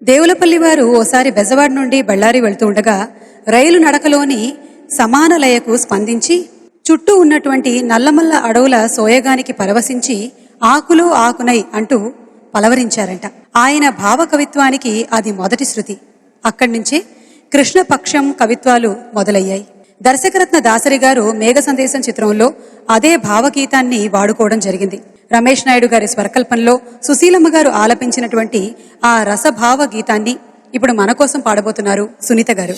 దేవులపల్లి వారు ఓసారి బెజవాడ నుండి బళ్ళారి వెళ్తూ ఉండగా రైలు నడకలోని సమాన లయకు స్పందించి చుట్టూ ఉన్నటువంటి నల్లమల్ల అడవుల సోయగానికి పరవశించి ఆకులో ఆకునై అంటూ పలవరించారంట. ఆయన భావ కవిత్వానికి అది మొదటి శృతి. అక్కడి నుంచే కృష్ణపక్షం కవిత్వాలు మొదలయ్యాయి. దర్శకరత్న దాసరి గారు మేఘ సందేశం చిత్రంలో అదే భావగీతాన్ని వాడుకోవడం జరిగింది. రమేష్ నాయుడు గారి స్వరకల్పనలో సుశీలమ్మ గారు ఆలపించినటువంటి ఆ రసభావ గీతాన్ని ఇప్పుడు మన కోసం పాడబోతున్నారు సునీత గారు.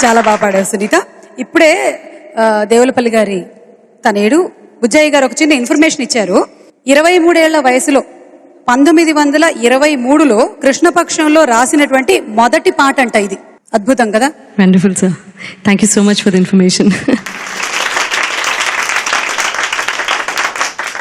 చాలా బాగా పాడారు సునీత. ఇప్పుడే దేవులపల్లి గారి తనేడు బుజ్జయ్య గారు ఒక చిన్న ఇన్ఫర్మేషన్ ఇచ్చారు. 23 ఏళ్ల వయసులో 1923లో కృష్ణపక్షంలో రాసినటువంటి మొదటి పాట అంట ఇది. అద్భుతం కదా. Wonderful sir, thank you so much for the information.